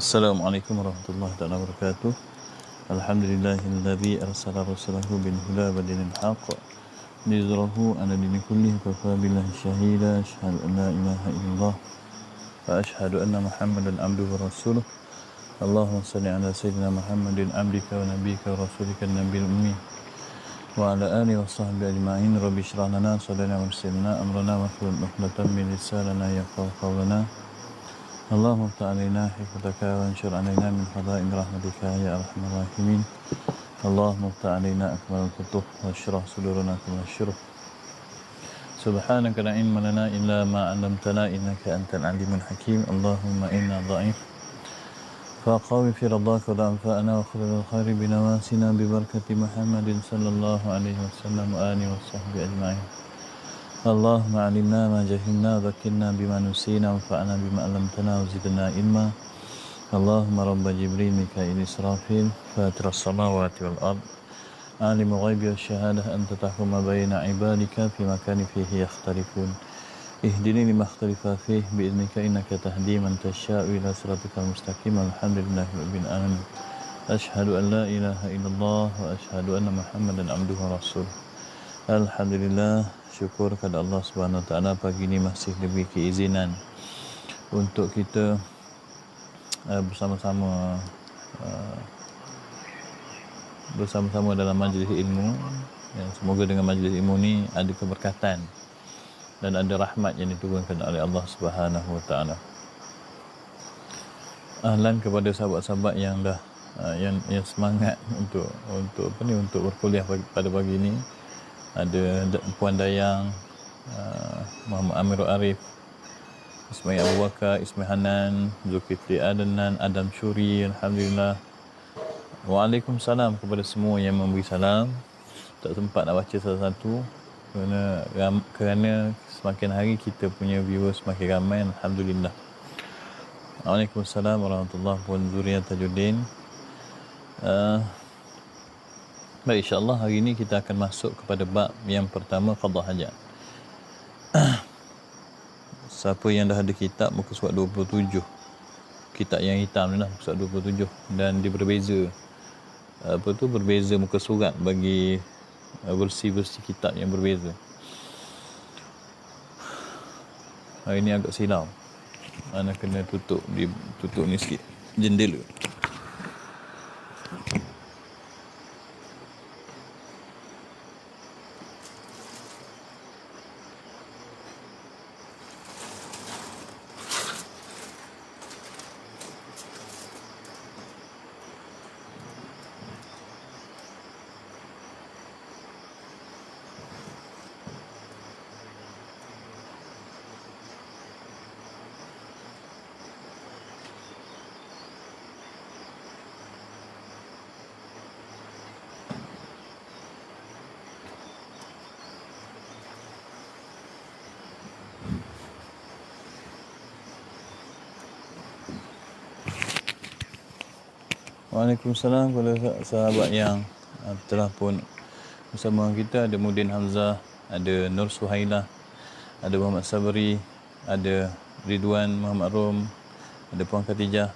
Assalamualaikum warahmatullahi wabarakatuh. Alhamdulillahilladzi arsala rasulahu bil huda wa dinil haqq liyudhhirahu 'ala dini kullihi wa kafa billahi shahida. Asyhadu an la ilaha illallah wa asyhadu anna Muhammadan 'abduhu wa rasuluh. Allahumma shalli 'ala sayyidina Muhammadin 'abdika wa nabiyyika wa rasulika an-nabiyil ummi wa 'ala alihi wa sahbihi ajma'in. Rabbi shrah lana sadrana wa yassir lana amrana wa hlul 'uqdatam min lisanina yafqahu qawlana. Allahumma ta'alina hifdaka wa anshur alaina min khaza'in rahmatika ya arhamar rahimin. Allahumma ta'alina akmal kutub wa syrah suduruna kama syuruh. Subhanaka la ilma lana illa ma 'allamtana innaka antal alimul hakim. Allahumma inna dha'if faqawi fi ridhaka wa anfa'na wa khudhul khairi binawasina bi barakati Muhammadin sallallahu alaihi wasallam wa alihi wa sahbihi ajma'in. Allahumma 'allimna ma jahilna wa dhakkirna bima nusina wanfa'na bima 'allamtana wa zidna ilma. Allahumma rabba Jibril Mika'il Israfil fatiras samawati wal ard alimul ghaibi wasyahadah anta tahkumu baina ibadika fima kanu fihi yakhtalifun ihdini lima ikhtalafa fihi bi'idhnika innaka tahdi man tasya'u ila siratikal mustaqim. Alhamdulillahi rabbil alamin. Asyhadu an la ilaha illallah wa asyhadu anna Muhammadan 'abduhu wa rasuluh. Alhamdulillah, syukur kepada Allah Subhanahu Wa Taala, pagi ini masih diberi keizinan untuk kita bersama-sama dalam majlis ilmu. Semoga dengan majlis ilmu ni ada keberkatan dan ada rahmat yang diturunkan oleh Allah Subhanahu Wa Taala. Ahlan kepada sahabat-sahabat yang dah yang semangat untuk berkuliah pada pagi ini. Ada Puan Dayang, Muhammad Amirul Arif, Ismail Abu Bakar, Ismail Hanan, Zulkifli Adnan, Adam Syuri. Alhamdulillah. Waalaikumsalam kepada semua yang memberi salam. Tak sempat nak baca satu-satu kerana semakin hari kita punya viewers semakin ramai. Alhamdulillah. Waalaikumsalam warahmatullahi wabarakatuh. Zuriat Tajuddin. Baik, insyaAllah hari ini kita akan masuk kepada bab yang pertama, qada hajat. Siapa yang dah ada kitab muka surat 27, kitab yang hitam ni lah, muka surat 27, dan dia berbeza berbeza muka surat bagi versi-versi kitab yang berbeza. Hari ini agak silau, ana kena tutup ni sikit jendela. Waalaikumsalam kepada sahabat yang telah pun bersama kita. Ada Mudin Hamzah, ada Nur Suhailah, ada Muhammad Sabri, ada Ridwan Muhammad Rom, ada Puan Khatijah.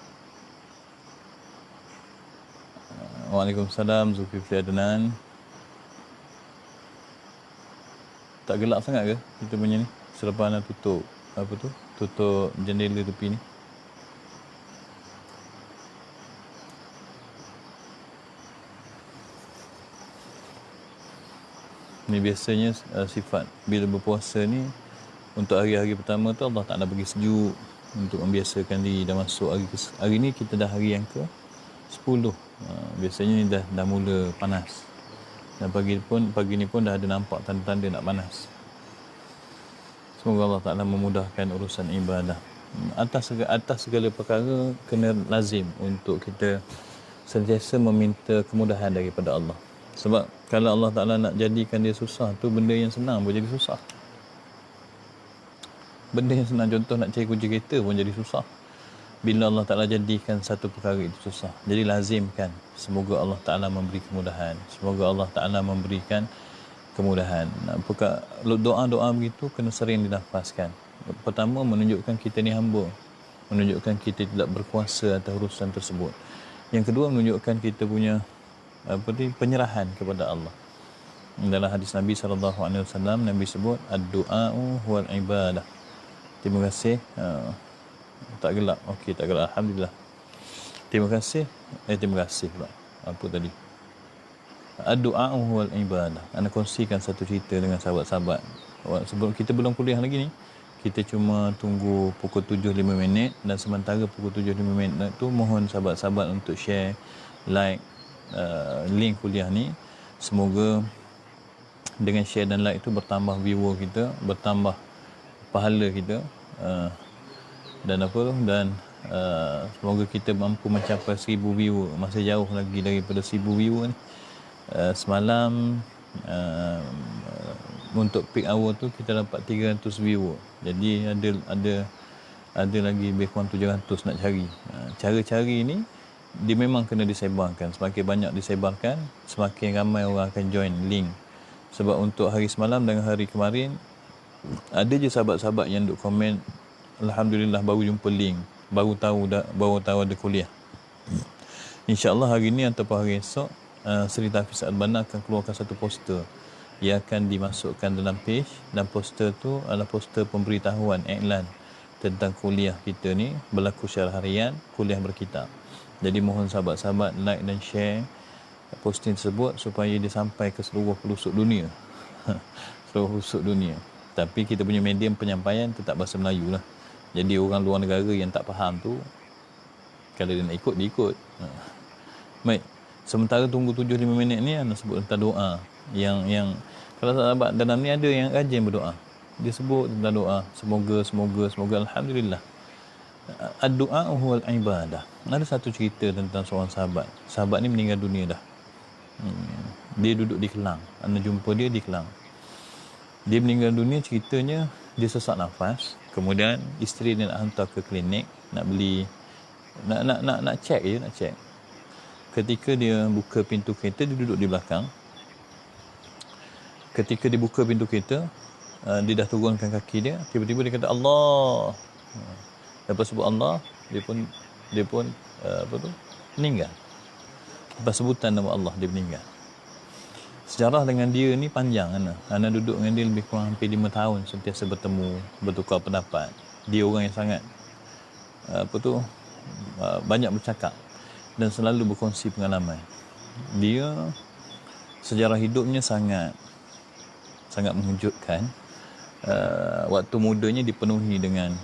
Waalaikumsalam Zulkifli Adnan. Tak gelap sangat ke kita punya ni? Selepas nak tutup jendela tepi ni. Ni biasanya sifat bila berpuasa ni, untuk hari-hari pertama tu Allah Ta'ala bagi sejuk untuk membiasakan diri dah masuk hari ni kita dah hari yang ke 10. Biasanya ni dah mula panas. Dan pagi ni pun dah ada nampak tanda-tanda nak panas. Semoga Allah Ta'ala memudahkan urusan ibadah. Atas segala perkara kena lazim untuk kita sentiasa meminta kemudahan daripada Allah. Sebab kalau Allah Ta'ala nak jadikan dia susah tu, benda yang senang pun jadi susah. Benda yang senang, contoh nak cari kunci kereta pun jadi susah bila Allah Ta'ala jadikan satu perkara itu susah. Jadi lazimkan, semoga Allah Ta'ala memberi kemudahan. Semoga Allah Ta'ala memberikan kemudahan. Doa-doa begitu kena sering dilafazkan. Pertama, menunjukkan kita ni hamba. menunjukkan kita tidak berkuasa atas urusan tersebut. Yang kedua, menunjukkan kita punya penyerahan kepada Allah. Dalam hadis Nabi SAW, Nabi sebut ad-du'a'u huwal ibadah. Terima kasih. Tak gelap. Okey, tak gelap. Alhamdulillah. Terima kasih. Terima kasih pula. Apa tadi? Ad-du'a'u huwal ibadah. Anda kongsikan satu cerita dengan sahabat-sahabat. Sebelum kita belum kuliah lagi ni, kita cuma tunggu pukul 7.05 dan sementara pukul 7.05 tu mohon sahabat-sahabat untuk share, like link kuliah ni. Semoga dengan share dan like itu bertambah viewer kita, bertambah pahala kita, dan semoga kita mampu mencapai 1000 viewer. Masih jauh lagi daripada 1000 viewer ni. Semalam untuk peak hour tu kita dapat 300 viewer. Jadi ada lagi lebih kurang 700 nak cari. Cara-cari ni dia memang kena disebarkan. Semakin banyak disebarkan, semakin ramai orang akan join link. Sebab untuk hari semalam dan hari kemarin, ada je sahabat-sahabat yang duk komen, alhamdulillah baru jumpa link, baru tahu ada kuliah. InsyaAllah hari ni ataupun hari esok, Seri Tahfiz Al-Banna akan keluarkan satu poster yang akan dimasukkan dalam page, dan poster tu adalah poster pemberitahuan iklan tentang kuliah kita ni berlaku secara harian, kuliah berkitab. Jadi mohon sahabat-sahabat like dan share posting tersebut supaya dia sampai ke seluruh pelosok dunia. Seluruh pelosok dunia. Tapi kita punya medium penyampaian tetap bahasa Melayu lah. Jadi orang luar negara yang tak faham tu, kalau dia nak ikut, dia ikut. Baik. Sementara tunggu 7-5 minit ni, anda sebut tentang doa. Yang kalau sahabat dalam ni ada yang rajin berdoa. Dia sebut tentang doa. Semoga alhamdulillah. Ad-du'a huwal ibadah. Ada satu cerita tentang seorang sahabat. Sahabat ni meninggal dunia dah. Dia duduk di Kelang. Anda jumpa dia di Kelang. Dia meninggal dunia, ceritanya dia sesak nafas. Kemudian isteri dia nak hantar ke klinik, nak beli, nak check je, nak check. Ketika dia buka pintu kereta, dia duduk di belakang. Ketika dia buka pintu kereta, dia dah turunkan kaki dia, tiba-tiba dia kata Allah. Lepas sebut Allah, dia pun meninggal. Lepas sebutan nama Allah, dia meninggal. Sejarah dengan dia ni panjang. Ana duduk dengan dia lebih kurang hampir 5 tahun, sentiasa bertemu, bertukar pendapat. Dia orang yang sangat banyak bercakap dan selalu berkongsi pengalaman. Dia sejarah hidupnya sangat mengejutkan. Waktu mudanya dipenuhi dengan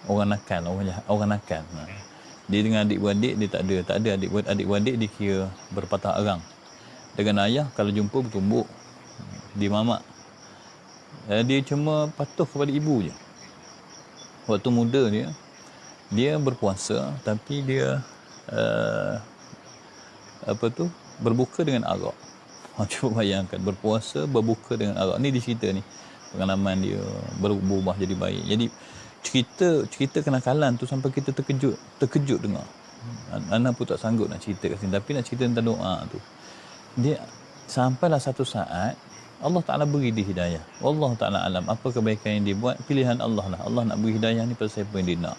orang nakal. Dia dengan adik-beradik dia tak ada adik-beradik, dia kira berpatah arang. Dengan ayah kalau jumpa bertumbuk, dia mamak. Dia cuma patuh kepada ibu je. Waktu muda dia berpuasa, tapi dia berbuka dengan arak. Cuba bayangkan, berpuasa berbuka dengan arak. Ni dia cerita ni, pengalaman dia berubah jadi baik. Jadi cerita kenakalan tu sampai kita terkejut dengar. Ana pun tak sanggup nak cerita kat sini, tapi nak cerita tentang doa tu. Dia sampailah satu saat Allah Ta'ala beri dia hidayah. Allah Ta'ala alam apa kebaikan yang dia buat, pilihan Allah lah. Allah nak beri hidayah ni pada siapa yang dia nak.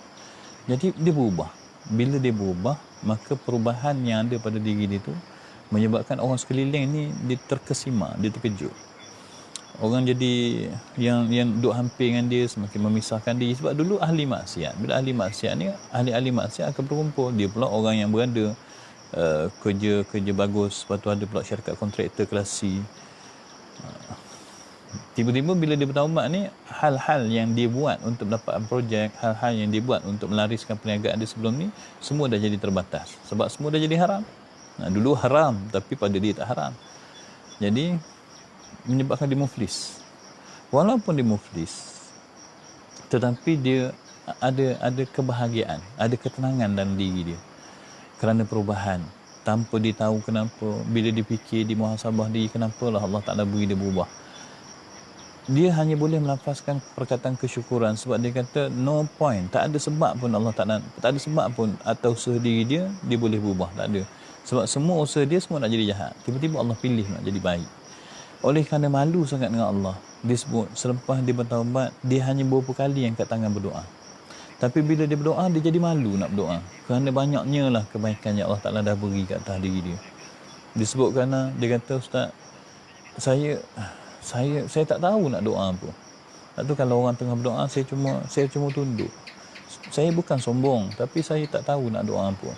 Jadi dia berubah. Bila dia berubah, maka perubahan yang ada pada diri dia tu menyebabkan orang sekeliling ni dia terkesima, dia terkejut. Orang jadi yang duduk hampir dengan dia semakin memisahkan diri. Sebab dulu ahli maksiat. Bila ahli maksiat ni, ahli maksiat akan berkumpul. Dia pula orang yang berada kerja bagus. Lepas tu ada pula syarikat kontraktor kelas C. Tiba-tiba bila dia bertaubat ni, hal-hal yang dia buat untuk mendapatkan projek, hal-hal yang dia buat untuk melariskan perniagaan dia sebelum ni, semua dah jadi terbatas. Sebab semua dah jadi haram. Dulu haram, tapi pada dia tak haram. Jadi menyebabkan dia muflis. Walaupun dia muflis, tetapi dia ada kebahagiaan, ada ketenangan dalam diri dia kerana perubahan. Tanpa dia tahu kenapa, bila dia fikir, dia muhasabah diri, kenapalah Allah Ta'ala beri dia berubah. Dia hanya boleh melafazkan perkataan kesyukuran sebab dia kata no point, tak ada sebab pun Allah Ta'ala, tak ada sebab pun atas usaha diri dia boleh berubah, tak ada. Sebab semua usaha dia semua nak jadi jahat, tiba-tiba Allah pilih nak jadi baik. Oleh kerana malu sangat dengan Allah, dia sebut selepas dia bertaubat, dia hanya beberapa kali angkat tangan berdoa. Tapi bila dia berdoa, dia jadi malu nak berdoa. Kerana banyaknya lah kebaikan yang Allah Ta'ala dah beri kat atas diri dia. Disebut kerana dia kata, Ustaz, saya tak tahu nak doa apa. Lepas tu kalau orang tengah berdoa, saya cuma tunduk. Saya bukan sombong, tapi saya tak tahu nak doa apa.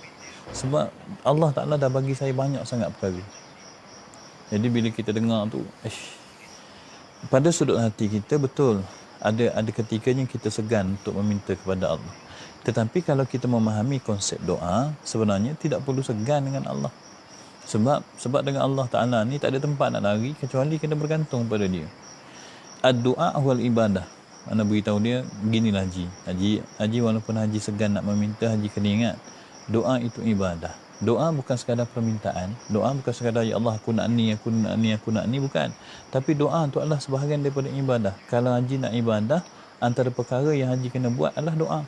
Sebab Allah Ta'ala dah bagi saya banyak sangat perkara. Jadi bila kita dengar tu, pada sudut hati kita betul ada ketikanya kita segan untuk meminta kepada Allah. Tetapi kalau kita memahami konsep doa, sebenarnya tidak perlu segan dengan Allah. Sebab dengan Allah Ta'ala ni tak ada tempat nak lari kecuali kena bergantung pada dia. Ad-du'a wal ibadah. Ana beritahu dia, beginilah Haji walaupun Haji segan nak meminta, Haji kena ingat, doa itu ibadah. Doa bukan sekadar permintaan. Doa bukan sekadar, ya Allah, aku nak ni, bukan. Tapi doa itu adalah sebahagian daripada ibadah. Kalau Haji nak ibadah, antara perkara yang Haji kena buat adalah doa.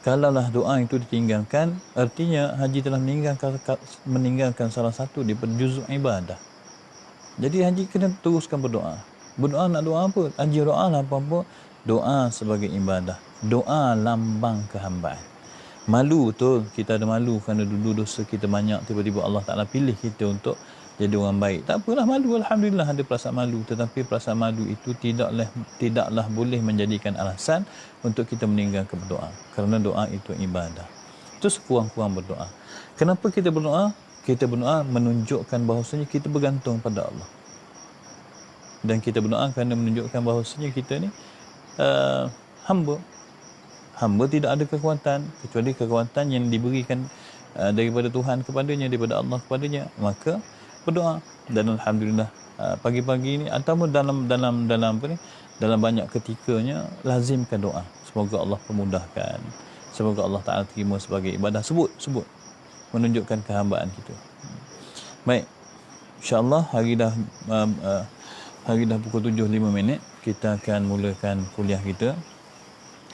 Kalaulah doa itu ditinggalkan, artinya Haji telah meninggalkan salah satu daripada juzuk ibadah. Jadi Haji kena teruskan berdoa. Berdoa nak doa apa? Haji doa lah apa-apa. Doa sebagai ibadah. Doa lambang kehambaan. Malu betul, kita ada malu kerana dulu dosa kita banyak, tiba-tiba Allah Ta'ala pilih kita untuk jadi orang baik. Tak apalah malu, Alhamdulillah ada perasaan malu. Tetapi perasaan malu itu tidaklah boleh menjadikan alasan untuk kita meninggalkan berdoa. Kerana doa itu ibadah. Itu sekurang-kurang berdoa. Kenapa kita berdoa? Kita berdoa menunjukkan bahawasanya kita bergantung pada Allah. Dan kita berdoa kerana menunjukkan bahawasanya kita ni hamba. Hamba tidak ada kekuatan kecuali kekuatan yang diberikan daripada Tuhan kepadanya, daripada Allah kepadanya. Maka berdoa. Dan alhamdulillah pagi-pagi ini ataupun dalam banyak ketikanya lazimkan doa. Semoga Allah permudahkan. Semoga Allah Ta'ala terima sebagai ibadah. Sebut menunjukkan kehambaan kita. Baik. InsyaAllah hari dah pukul 7.05. Kita akan mulakan kuliah kita.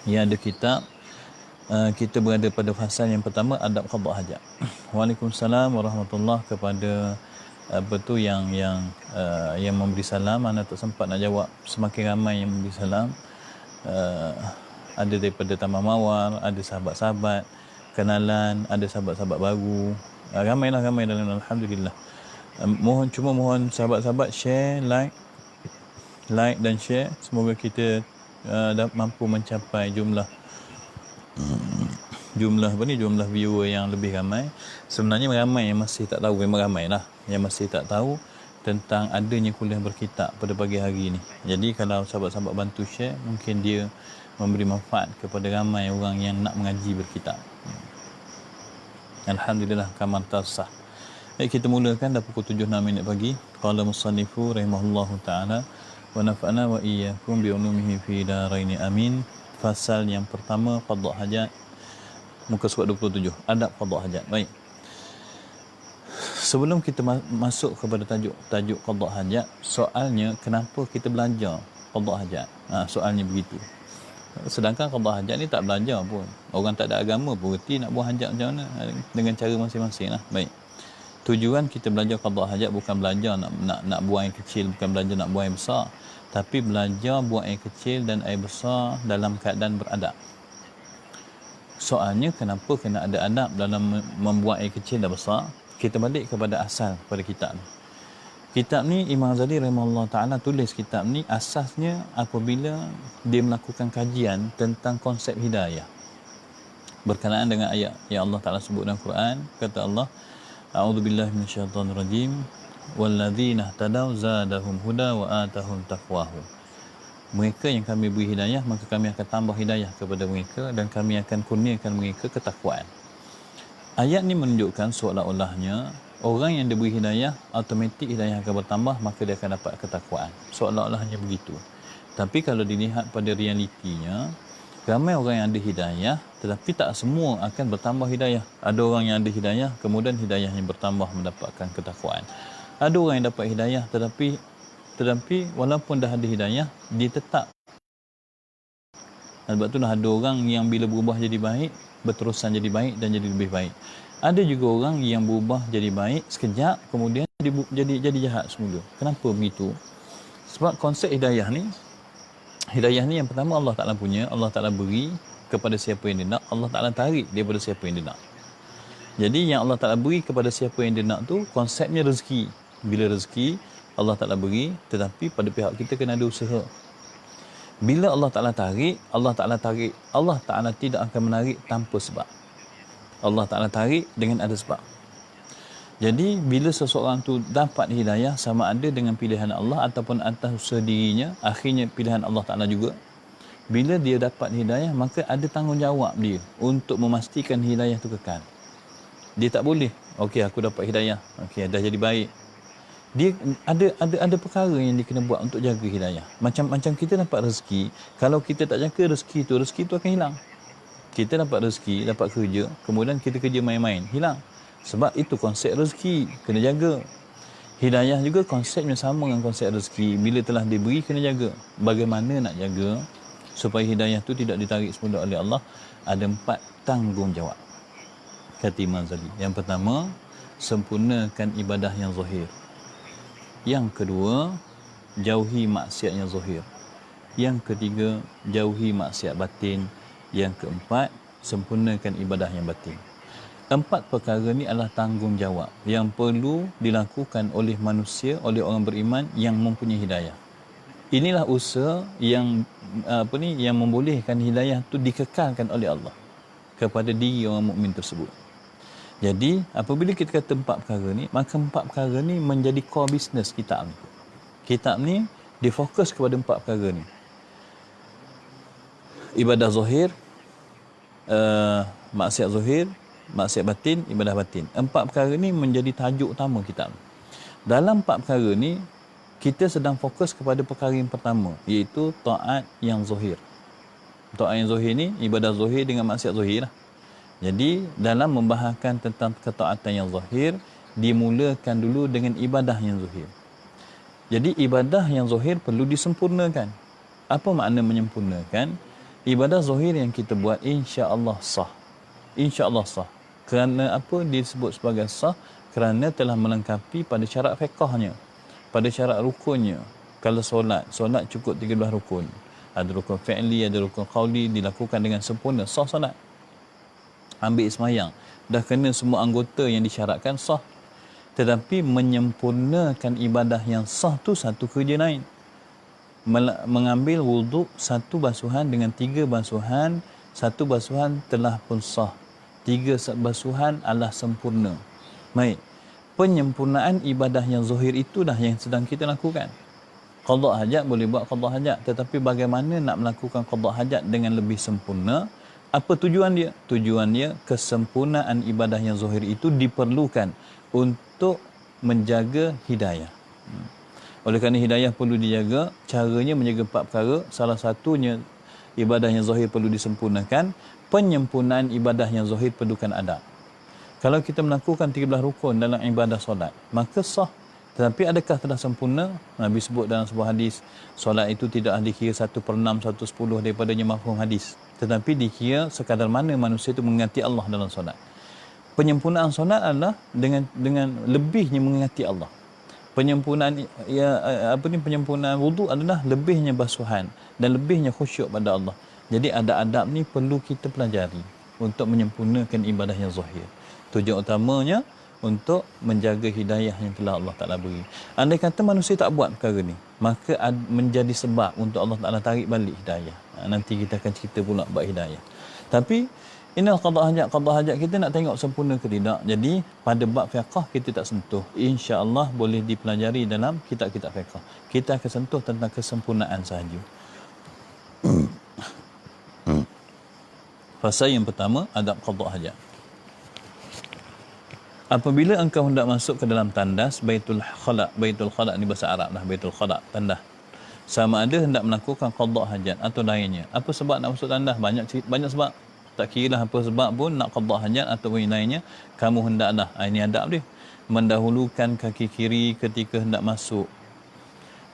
Yang ada kitab, kita berada pada fasal yang pertama, adab qada hajat. Waalaikumsalam warahmatullahi kepada yang memberi salam. Ana tak sempat nak jawab, semakin ramai yang memberi salam. Ada daripada Taman Mawar, ada sahabat-sahabat kenalan, ada sahabat-sahabat baru. Ramai dalam, alhamdulillah. Mohon sahabat-sahabat share, like dan share. Semoga kita mampu mencapai jumlah viewer yang lebih ramai. Sebenarnya ramai yang masih tak tahu, memang ramailah yang masih tak tahu tentang adanya kuliah berkitab pada pagi hari ini. Jadi kalau sahabat-sahabat bantu share, mungkin dia memberi manfaat kepada ramai orang yang nak mengaji berkitab. Alhamdulillah, kamar tasah. Baik, kita mulakan dah pukul 7.06 pagi. Qala musannifu rahimahullahu ta'ala wa nafa'ana wa iyyakum bi ulumihi fi daraini amin. Fasal yang pertama, qada hajat, muka surat 27, adab qada hajat. Baik, sebelum kita masuk kepada tajuk qada hajat, soalnya kenapa kita belajar qada hajat? Soalnya begitu. Sedangkan qada hajat ni tak belajar pun, orang tak ada agama pun reti nak buang hajat macam mana, dengan cara masing-masing lah. Baik, tujuan kita belajar qada hajat bukan belajar nak buang air kecil, bukan belajar nak buang air besar, tapi belajar buang air kecil dan air besar dalam keadaan beradab. Soalnya kenapa kena ada adab dalam membuat air kecil dan besar? Kita balik kepada asal pada kitab ni. Kitab ni Imam Ghazali rahimahullah ta'ala tulis kitab ni asasnya apabila dia melakukan kajian tentang konsep hidayah. Berkenaan dengan ayat yang Allah Ta'ala sebut dalam Quran, kata Allah, a'udzubillahi minasyaitonirrajim, walladzina ihtadaw zadahum huda wa atahum taqwahum. Mereka yang kami beri hidayah, maka kami akan tambah hidayah kepada mereka dan kami akan kurniakan mereka ketakwaan. Ayat ni menunjukkan seolah-olahnya orang yang diberi hidayah, automatik hidayah akan bertambah, maka dia akan dapat ketakwaan. Seolah-olahnya begitu. Tapi kalau dilihat pada realitinya, ramai orang yang ada hidayah, tetapi tak semua akan bertambah hidayah. Ada orang yang ada hidayah, kemudian hidayahnya bertambah mendapatkan ketakwaan. Ada orang yang dapat hidayah, tetapi walaupun dah ada hidayah, dia tetap. Sebab itulah ada orang yang bila berubah jadi baik, berterusan jadi baik dan jadi lebih baik. Ada juga orang yang berubah jadi baik sekejap, kemudian jadi jahat semula. Kenapa begitu? Sebab konsep hidayah ni yang pertama Allah Ta'ala punya, Allah Ta'ala beri kepada siapa yang dia nak, Allah Ta'ala tarik daripada siapa yang dia nak. Jadi yang Allah Ta'ala beri kepada siapa yang dia nak tu konsepnya rezeki. Bila rezeki Allah Ta'ala beri, tetapi pada pihak kita kena ada usaha. Bila Allah Ta'ala tarik, Allah Ta'ala tidak akan menarik tanpa sebab. Allah Ta'ala tarik dengan ada sebab. Jadi bila seseorang tu dapat hidayah, sama ada dengan pilihan Allah ataupun atas usaha dirinya, akhirnya pilihan Allah Ta'ala juga. Bila dia dapat hidayah, maka ada tanggungjawab dia untuk memastikan hidayah tu kekal. Dia tak boleh, okey aku dapat hidayah, okey dah jadi baik. Dia ada perkara yang dia kena buat untuk jaga hidayah. Macam kita dapat rezeki, kalau kita tak jaga rezeki tu akan hilang. Kita dapat rezeki, dapat kerja, kemudian kita kerja main-main, hilang. Sebab itu konsep rezeki, kena jaga. Hidayah juga konsepnya sama dengan konsep rezeki. Bila telah diberi, kena jaga. Bagaimana nak jaga supaya hidayah tu tidak ditarik semula oleh Allah? Ada 4 tanggungjawab, kata Imam Ghazali. Yang pertama, sempurnakan ibadah yang zahir. Yang kedua, jauhi maksiat yang zahir. Yang ketiga, jauhi maksiat batin. Yang keempat, sempurnakan ibadah yang batin. 4 perkara ni adalah tanggungjawab yang perlu dilakukan oleh manusia, oleh orang beriman yang mempunyai hidayah. Inilah usaha yang yang membolehkan hidayah tu dikekalkan oleh Allah kepada diri orang mukmin tersebut. Jadi apabila kita kata 4 perkara ni, maka 4 perkara ni menjadi core business kitab ni. Kitab ni difokus kepada 4 perkara ni. Ibadah zahir, maksiat zahir, maksiat batin, ibadah batin. 4 perkara ni menjadi tajuk utama kitab. Dalam 4 perkara ni, kita sedang fokus kepada perkara yang pertama, iaitu taat yang zahir. Taat yang zahir ni, ibadah zahir dengan maksiat zahir lah. Jadi, dalam membahagikan tentang ketaatan yang zahir, dimulakan dulu dengan ibadah yang zahir. Jadi, ibadah yang zahir perlu disempurnakan. Apa makna menyempurnakan? Ibadah zahir yang kita buat, insya-Allah sah. Insya-Allah sah. Kerana apa disebut sebagai sah? Kerana telah melengkapi pada syarat fiqahnya, pada syarat rukunnya. Kalau solat cukup 13 rukun. Ada rukun fi'li, ada rukun qawli, dilakukan dengan sempurna, sah solat. Ambil sembahyang, dah kena semua anggota yang disyaratkan, sah. Tetapi menyempurnakan ibadah yang sah tu satu kerja lain. Mengambil wuduk 1 basuhan dengan 3 basuhan, 1 basuhan telah pun sah, 3 basuhan adalah sempurna. Baik, penyempurnaan ibadah yang zahir itulah yang sedang kita lakukan. Qada hajat boleh buat qada hajat, tetapi bagaimana nak melakukan qada hajat dengan lebih sempurna? Apa tujuan dia? Tujuan dia, kesempurnaan ibadah yang zahir itu diperlukan untuk menjaga hidayah. Oleh kerana hidayah perlu dijaga, caranya menjaga 4 perkara. Salah satunya, ibadah yang zahir perlu disempurnakan. Penyempurnaan ibadah yang zahir perlukan adab. Kalau kita melakukan 13 rukun dalam ibadah solat, maka sah. Tetapi adakah telah sempurna? Nabi sebut dalam sebuah hadis, solat itu tidak dikira 1/6, 1/10 daripadanya mafhum hadis. Tetapi dikira sekadar mana manusia itu mengingati Allah dalam solat. Penyempurnaan solat adalah dengan lebihnya mengingati Allah. Penyempurnaan penyempurnaan wuduk adalah lebihnya basuhan dan lebihnya khusyuk pada Allah. Jadi adab-adab ni perlu kita pelajari untuk menyempurnakan ibadah yang zahir. Tujuan utamanya untuk menjaga hidayah yang telah Allah Ta'ala beri. Andai kata manusia tak buat perkara ni, maka menjadi sebab untuk Allah Ta'ala tarik balik hidayah. Nanti kita akan cerita pula bab hidayah. Tapi inilah qada hajat kita nak tengok sempurna ke tidak. Jadi pada bab fiqh kita tak sentuh. Insya-Allah boleh dipelajari dalam kitab-kitab fiqh. Kita akan sentuh tentang kesempurnaan sahaja. Fasa yang pertama, adab qada hajat. Apabila engkau hendak masuk ke dalam tandas Baitul Khala ni bahasa Arab dah, Baitul Khala, tandas. Sama ada hendak melakukan qada hajat atau lainnya. Apa sebab nak masuk tandas? Banyak sebab. Tak kira lah apa sebab pun nak qada hajat atau lainnya, kamu hendaklah, ini adab dia, mendahulukan kaki kiri ketika hendak masuk.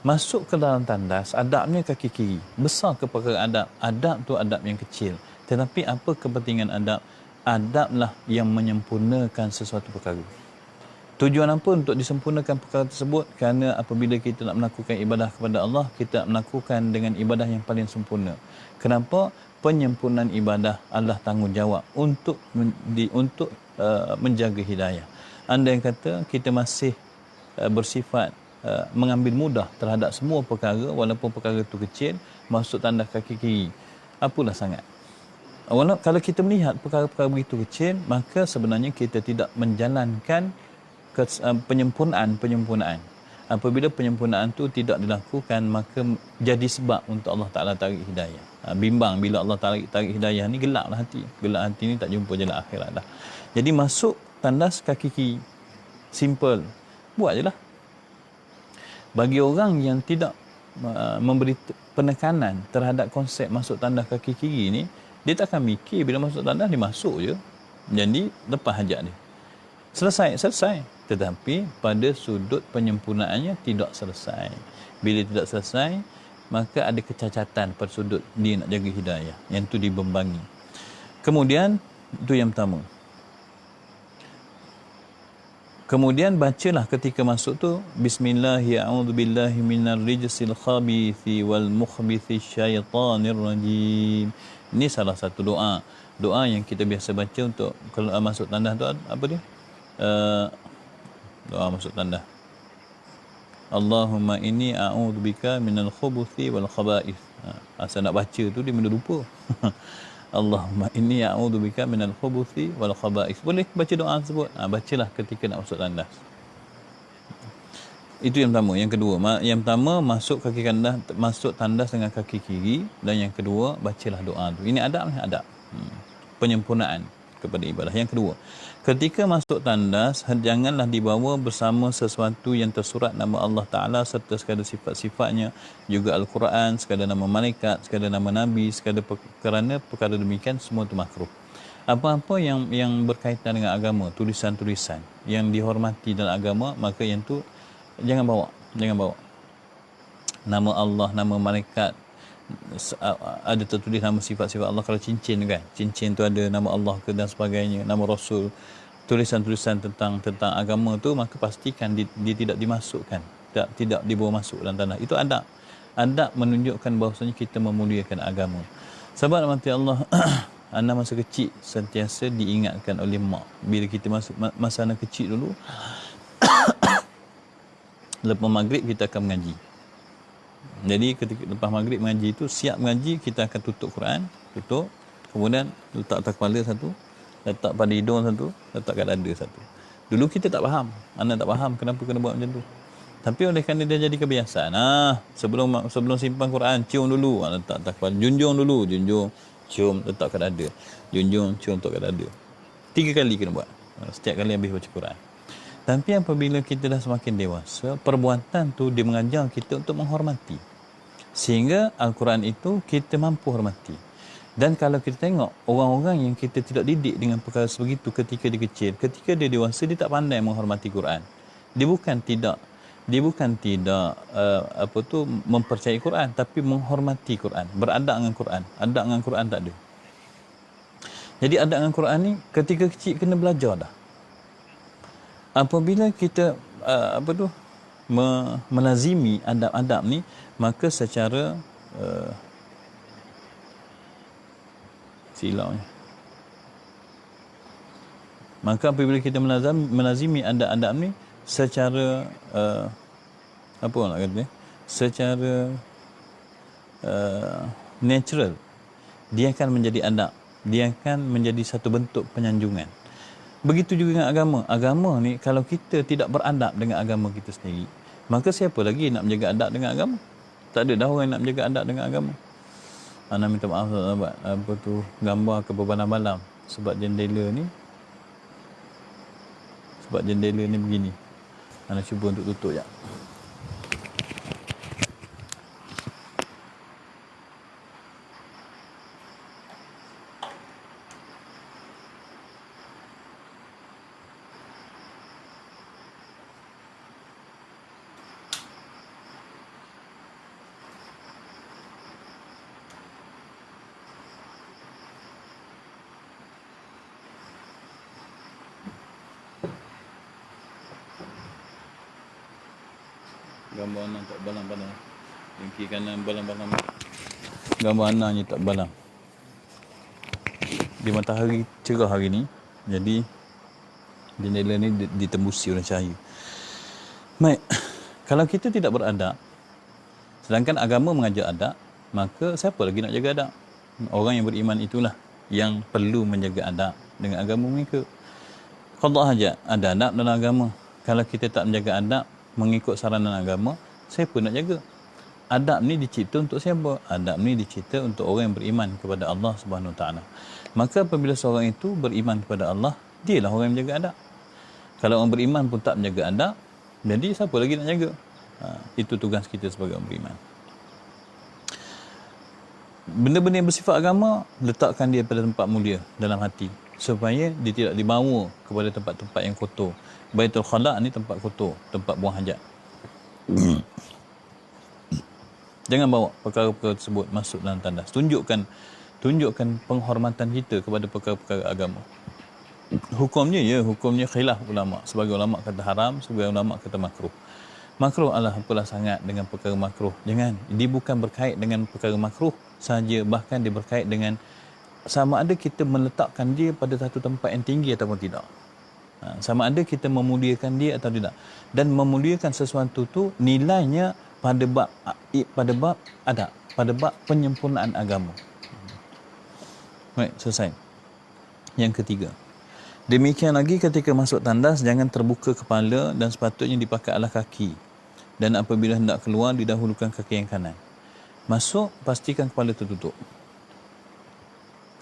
Masuk ke dalam tandas, adabnya kaki kiri. Besar ke perkara adab? Adab tu adab yang kecil. Tetapi apa kepentingan adab? Adablah yang menyempurnakan sesuatu perkara. Tujuan apa untuk disempurnakan perkara tersebut? Kerana apabila kita nak melakukan ibadah kepada Allah, kita nak melakukan dengan ibadah yang paling sempurna. Kenapa? penyempurnaan ibadah adalah tanggungjawab untuk menjaga hidayah. Anda yang kata kita masih bersifat mengambil mudah terhadap semua perkara, walaupun perkara itu kecil, masuk tanda kaki kiri, apalah sangat. Kalau kita melihat perkara-perkara begitu kecil, maka sebenarnya kita tidak menjalankan penyempurnaan. Apabila penyempurnaan itu tidak dilakukan, maka jadi sebab untuk Allah Ta'ala tarik hidayah. Bimbang bila Allah tarik hidayah ni, gelaplah hati. Gelap hati ni tak jumpa jalan akhirat dah. Jadi masuk tandas kaki kiri. Simple. Buat je lah. Bagi orang yang tidak memberi penekanan terhadap konsep masuk tandas kaki kiri ni, dia tak akan mikir bila masuk tandas, dia masuk je. Jadi lepas hajat dia. Selesai. Tetapi pada sudut penyempurnaannya tidak selesai. Bila tidak selesai, maka ada kecacatan pada sudut dia nak jaga hidayah. Yang tu dibembangi. Kemudian, itu yang pertama. Kemudian bacalah ketika masuk tu, Bismillahirrahmanirrahim, a'udzubillahi minarrijsil khabithi wal mukhbithi syaitanir rajim. Ini salah satu doa. Doa yang kita biasa baca untuk kalau masuk tandas tu, apa dia? Doa masuk tandas. Allahumma inni a'udzubika minal khubuthi wal khaba'ith. Asal nak baca tu dia mula lupa. Allahumma inni a'udzubika minal khubuthi wal khaba'ith. Boleh baca doa tersebut. Bacalah ketika nak masuk tandas. Itu yang pertama. Yang kedua, yang pertama masuk tandas dengan kaki kiri, dan yang kedua bacalah doa tu. Ini adab. Penyempurnaan kepada ibadah. Yang kedua, ketika masuk tandas, janganlah dibawa bersama sesuatu yang tersurat nama Allah Ta'ala serta sekadar sifat-sifatnya, juga Al-Quran, sekadar nama malaikat, sekadar nama Nabi, kerana perkara demikian semua itu makruh. Apa-apa yang berkaitan dengan agama, tulisan-tulisan yang dihormati dalam agama, maka yang tu jangan bawa. Nama Allah, nama malaikat, ada tertulis nama sifat-sifat Allah. Kalau cincin kan, cincin tu ada nama Allah ke dan sebagainya, nama Rasul, tulisan-tulisan tentang agama tu, maka pastikan dia tidak dimasukkan, tidak dibawa masuk dalam tanah. Itu adab menunjukkan bahawasanya kita memuliakan agama. Sahabat mati Allah, anak masa kecil sentiasa diingatkan oleh mak, bila kita masuk masa anak kecil dulu, lepas maghrib kita akan mengaji. Jadi ketika lepas maghrib mengaji itu, siap mengaji, kita akan tutup Quran, kemudian letak atas kepala satu, letak pada hidung satu, letak kat dada satu. Dulu kita tak faham, anak tak faham kenapa kena buat macam tu. Tapi oleh kerana dia jadi kebiasaan, sebelum simpan Quran, cium dulu, letak atas kepala, junjung dulu, cium, letak kat dada, junjung, cium, letak kat dada. 3 kali kena buat, setiap kali habis baca Quran. Tapi apabila kita dah semakin dewasa, perbuatan tu dia mengajar kita untuk menghormati. Sehingga Al-Quran itu kita mampu hormati. Dan kalau kita tengok orang-orang yang kita tidak didik dengan perkara sebegitu ketika dia kecil, ketika dia dewasa, dia tak pandai menghormati Quran. Dia bukan tidak mempercayai Quran, tapi menghormati Quran, beradab dengan Quran. Adab dengan Quran tak ada. Jadi adab dengan Quran ni ketika kecil kena belajar dah. Apabila kita melazimi adab-adab ni, maka secara silaunya. Maka apabila kita melazimi adab-adab ni secara secara natural, dia akan menjadi adab, dia akan menjadi satu bentuk penyanjungan. Begitu juga dengan agama. Agama ni kalau kita tidak beradab dengan agama kita sendiri, maka siapa lagi nak menjaga adab dengan agama? Tak ada dah orang yang nak menjaga adab dengan agama. Ana minta maaf sahabat, gambar ke berbalam-balam sebab jendela ni begini. Ana cuba untuk tutup ya. Gambar anak tak balang-balang. Yang kiri kanan balang-balang. Gambar anaknya tak balang. Di matahari cerah hari ni, jadi jendela ni ditembusi oleh cahaya. Baik, kalau kita tidak beradab, sedangkan agama mengajar adab, maka siapa lagi nak jaga adab? Orang yang beriman itulah yang perlu menjaga adab dengan agama mereka. Qada hajat, ada adab dalam agama. Kalau kita tak menjaga adab mengikut saranan agama, siapa nak jaga? Adab ni dicipta untuk siapa? Adab ni dicipta untuk orang yang beriman kepada Allah Subhanahu Wa Taala. Maka apabila seorang itu beriman kepada Allah, dialah orang yang menjaga adab. Kalau orang beriman pun tak menjaga adab, jadi siapa lagi nak jaga? Itu tugas kita sebagai orang beriman. Benda-benda yang bersifat agama, letakkan dia pada tempat mulia dalam hati, supaya dia tidak dibawa kepada tempat-tempat yang kotor. Baitul Khala ni tempat kotor, tempat buang hajat. Jangan bawa perkara-perkara tersebut masuk dalam tandas. Tunjukkan penghormatan kita kepada perkara-perkara agama. Hukumnya khilaf ulama. Sebagai ulama kata haram, sebagai ulama kata makruh. Makruh adalah apalah sangat dengan perkara makruh. Jangan, dia bukan berkait dengan perkara makruh saja, bahkan dia berkait dengan sama ada kita meletakkan dia pada satu tempat yang tinggi ataupun tidak. Sama ada kita memuliakan dia atau tidak. Dan memuliakan sesuatu tu nilainya pada bab adab, pada bab penyempurnaan agama. Baik, selesai. Yang ketiga, demikian lagi ketika masuk tandas, jangan terbuka kepala dan sepatutnya dipakai alas kaki. Dan apabila hendak keluar, didahulukan kaki yang kanan. Masuk, pastikan kepala tertutup.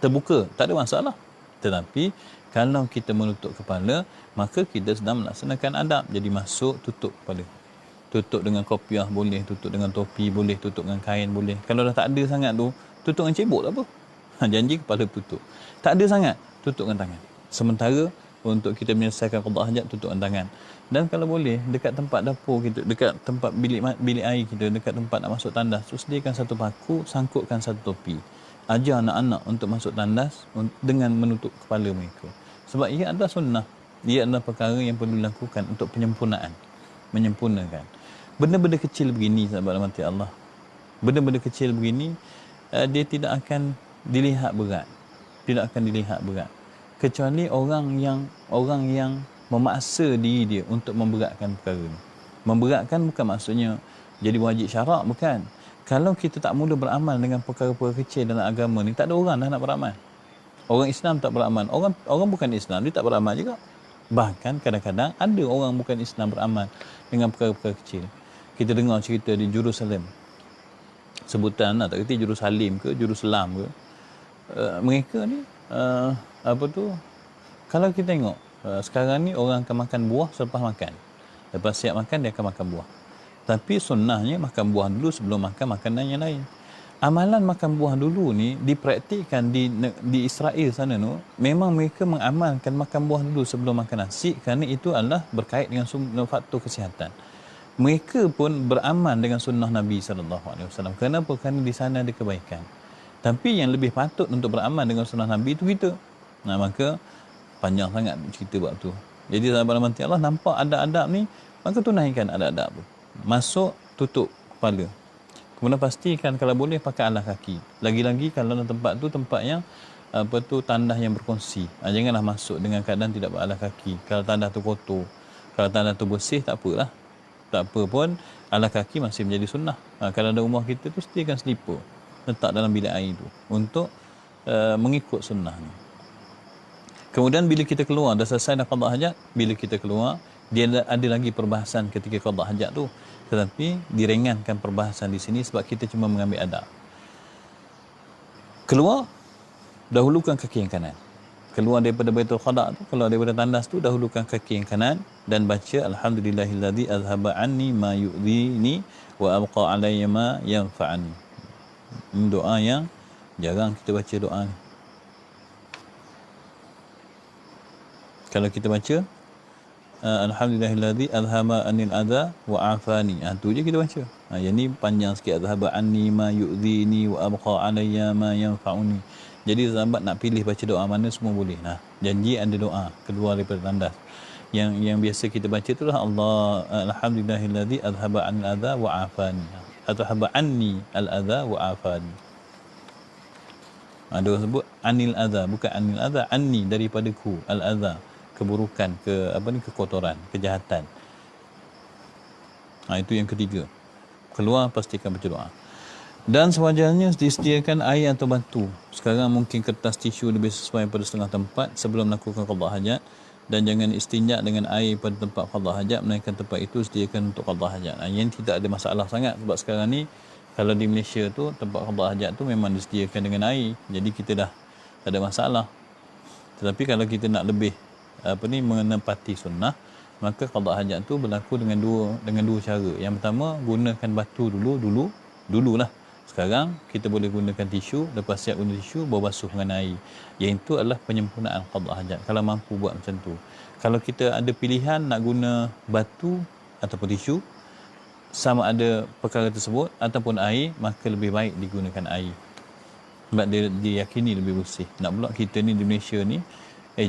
Terbuka, tak ada masalah. Tetapi kalau kita menutup kepala, maka kita sedang melaksanakan adab. Jadi masuk, tutup kepala. Tutup dengan kopiah boleh, tutup dengan topi boleh, tutup dengan kain boleh. Kalau dah tak ada sangat tu, tutup dengan cebok tak apa. Janji kepala tutup. Tak ada sangat, tutup dengan tangan. Sementara untuk kita menyelesaikan qada hajat, tutup dengan tangan. Dan kalau boleh, dekat tempat dapur kita, dekat tempat bilik air kita, dekat tempat nak masuk tandas, tu sediakan satu paku, sangkutkan satu topi. Ajar anak-anak untuk masuk tandas dengan menutup kepala mereka. Sebab ia adalah sunnah. Ia adalah perkara yang perlu dilakukan untuk penyempurnaan. Menyempurnakan. Benda-benda kecil begini, sahabat rahmati Allah. Benda-benda kecil begini, dia tidak akan dilihat berat. Tidak akan dilihat berat. Kecuali orang yang memaksa diri dia untuk memberatkan perkara ini. Memberatkan bukan maksudnya jadi wajib syarak, bukan. Kalau kita tak mula beramal dengan perkara-perkara kecil dalam agama ni, tak ada orang dah nak beramal. Orang Islam tak beramal. Orang bukan Islam, dia tak beramal juga. Bahkan kadang-kadang ada orang bukan Islam beramal dengan perkara-perkara kecil. Kita dengar cerita di Jerusalem. Sebutan tak kerti Jerusalem ke, Jerusalem ke. Mereka ni, kalau kita tengok, sekarang ni orang akan makan buah selepas makan. Lepas siap makan, dia akan makan buah. Tapi sunnahnya makan buah dulu sebelum makan makanan yang lain. Amalan makan buah dulu ni dipraktikkan di Israel sana tu. Memang mereka mengamalkan makan buah dulu sebelum makan nasi, kerana itu adalah berkait dengan faktor kesihatan. Mereka pun beramal dengan sunnah Nabi SAW. Kenapa? Kerana di sana ada kebaikan. Tapi yang lebih patut untuk beramal dengan sunnah Nabi itu kita. Maka panjang sangat cerita bab tu. Jadi sahabat rahmati Allah, nampak adab-adab ni, maka tunaikan adab-adab tu. Masuk, tutup kepala. Kemudian pastikan kalau boleh pakai alas kaki. Lagi-lagi kalau tempat tu tempat yang tandas yang berkongsi. Janganlah masuk dengan keadaan tidak beralas kaki. Kalau tandas tu kotor, kalau tandas tu bersih, tak apalah. Tak apa pun, alas kaki masih menjadi sunnah. Kalau ada rumah kita tu, sediakan selipar. Letak dalam bilik air tu. Untuk mengikut sunnah ni. Kemudian bila kita keluar, dah selesai dah qada hajat, bila kita keluar, dia ada lagi perbahasan ketika qada hajat tu. Tetapi diringankan perbahasan di sini sebab kita cuma mengambil adab. Keluar, dahulukan kaki yang kanan. Keluar daripada Baitul Khala tu, keluar daripada tandas tu, dahulukan kaki yang kanan dan baca alhamdulillahilladzi azhaba anni ma yu'dhini wa abqa alayya ma yanfa'ani. Ini doa yang jarang kita baca doa ni. Kalau kita baca alhamdulillahilladzi azhaba anil adha wa afani, tu je kita baca. Yang ni panjang sikit, azhaba anni ma yu'dhini wa abqa alayya ma yanfa'uni. Jadi sahabat nak pilih baca doa mana semua boleh. Janji ada doa keluar daripada tandas. Yang biasa kita baca itulah alhamdulillahilladzi azhaba anil adha wa afani. Atau haba anni al adha wa afani. Ada orang sebut anil adha, bukan anil adha, anni daripadaku, al adha, keburukan, kekotoran, kejahatan. Itu yang ketiga. Keluar pastikan baca doa. Dan sewajarnya disediakan air atau batu. Sekarang mungkin kertas tisu lebih sesuai pada setengah tempat sebelum melakukan qada hajat, dan jangan istinja dengan air pada tempat qada hajat, melainkan tempat itu sediakan untuk qada hajat. Yang tidak ada masalah sangat, sebab sekarang ni kalau di Malaysia tu tempat qada hajat tu memang disediakan dengan air. Jadi kita dah tak ada masalah. Tetapi kalau kita nak lebih menepati sunnah, maka qada hajat tu berlaku dengan dua cara. Yang pertama, gunakan batu dululah. Sekarang kita boleh gunakan tisu, lepas siap guna tisu baru basuh dengan air. Yang itu adalah penyempurnaan qada hajat kalau mampu buat macam tu. Kalau kita ada pilihan nak guna batu ataupun tisu, sama ada perkara tersebut ataupun air, maka lebih baik digunakan air. Sebab dia diyakini lebih bersih. Nak pula kita ni di Malaysia ni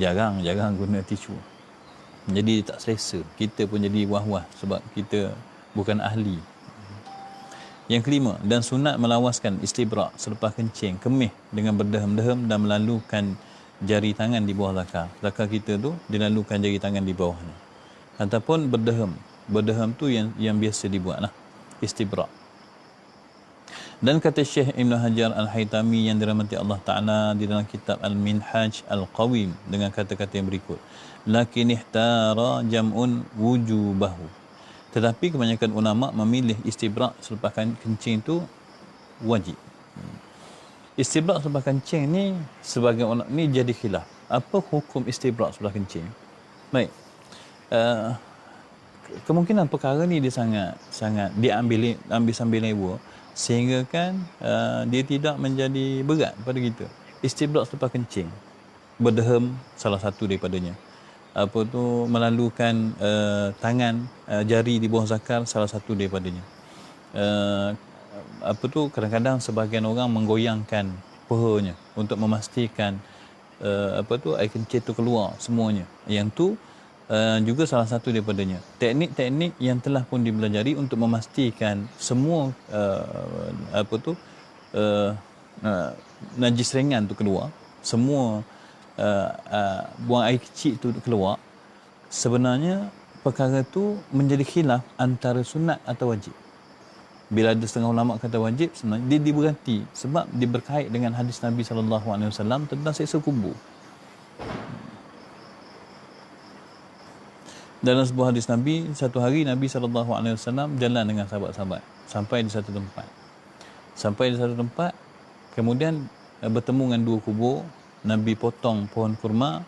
jarang guna tisu. Jadi tak selesa. Kita pun jadi wah-wah sebab kita bukan ahli. Yang kelima, dan sunat melawaskan istibrak selepas kencing, kemih dengan berdehem-dehem dan melalukan jari tangan di bawah zakar. Zakar kita tu dilalukan jari tangan di bawah ni. Ataupun berdehem. Berdehem tu yang biasa dibuat lah. Istibrak. Dan kata Syekh Ibn Hajar Al-Haytami yang dirahmati Allah Ta'ala di dalam kitab Al-Minhaj Al-Qawim dengan kata-kata yang berikut. Lakin ihtara jam'un wujubahu. Tetapi kebanyakan ulama memilih istibrak selepas kencing tu wajib. Istibrak selepas kencing ni sebagai ulama ni jadi khilaf. Apa hukum istibrak selepas kencing? Baik. Kemungkinan perkara ni dia sangat diambil sambil lewa, sehingga kan dia tidak menjadi berat pada kita. Istibrak selepas kencing, berdehem salah satu daripadanya. Melalukan tangan, jari di bawah zakar salah satu daripadanya. Kadang-kadang sebahagian orang menggoyangkan pahanya untuk memastikan air kencing tu keluar semuanya. Yang tu juga salah satu daripadanya. Teknik-teknik yang telah pun dipelajari untuk memastikan semua najis ringan tu keluar, semua buang air kecil tu keluar. Sebenarnya perkara tu menjadi khilaf antara sunat atau wajib. Bila ada setengah ulama kata wajib, sebenarnya dia diberhenti sebab dia berkait dengan hadis Nabi SAW tentang siksa kubur. Dalam sebuah hadis Nabi, satu hari Nabi SAW jalan dengan sahabat-sahabat sampai di satu tempat. Kemudian bertemu dengan dua kubur. Nabi potong pohon kurma,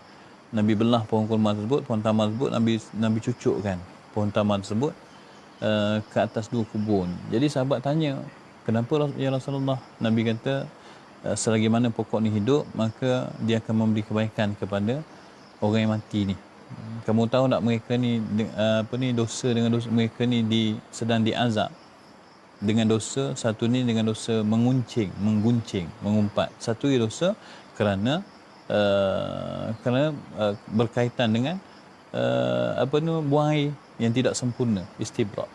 Nabi belah pohon kurma tersebut, pohon tamar tersebut, Nabi cucukkan pohon tamar tersebut ke atas dua kubur. Jadi sahabat tanya, kenapa ya Rasulullah? Nabi kata, selagi mana pokok ni hidup, maka dia akan memberi kebaikan kepada orang yang mati ni. Kamu tahu tak mereka ni dosa dengan dosa mereka ni sedang diazab dengan dosa. Satu ni dengan dosa mengguncing, mengumpat. Satu dosa kerana berkaitan dengan buang air yang tidak sempurna, istibrak.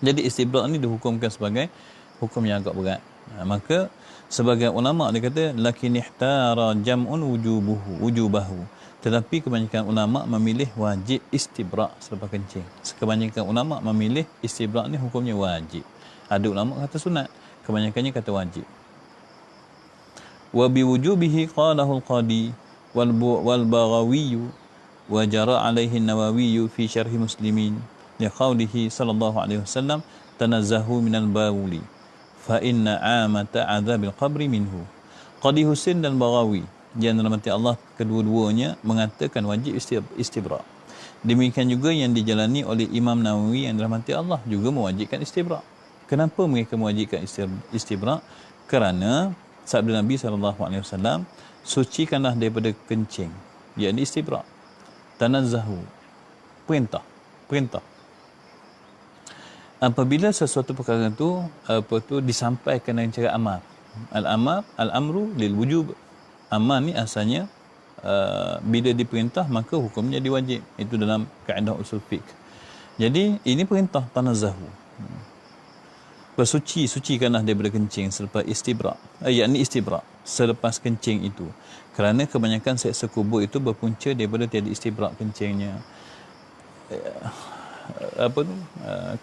Jadi istibrak ni dihukumkan sebagai hukum yang agak berat. Maka sebagai ulama dia kata lakin ihtara jam'un wujubahu. Tetapi kebanyakan ulama memilih wajib istibrak selepas kencing. Kebanyakan ulama memilih istibrak ni hukumnya wajib. Ada ulama kata sunat, kebanyakannya kata wajib. Wa biwujubihi qalahu al-qadi wal baghawi wa jara alaihi an-nawawi fi syarh muslimin liqaulihi sallallahu alaihi wasallam tanazzahu minal bawli fa inna amata adzabil qabri minhu. Qadi Husain dan Baghawi yang dirahmati Allah kedua-duanya mengatakan wajib istibrak. Demikian juga yang dijalani oleh Imam Nawawi yang dirahmati Allah juga mewajibkan istibrak. Kenapa mereka mewajibkan istibrak? Kerana sabda Nabi SAW, sucikanlah daripada kencing, yakni istibrak. Tanazzahu, perintah. Apabila sesuatu perkara tu disampaikan dengan cara amar. Al-amru lil wujub. Amar ni asalnya bila diperintah maka hukumnya diwajib. Itu dalam kaedah usul fiqh. Jadi ini perintah tanazzahu. sucikanlah daripada kencing selepas istibra', yakni istibra' selepas kencing itu, kerana kebanyakan seksa kubur itu berpunca daripada tiada istibra' kencingnya.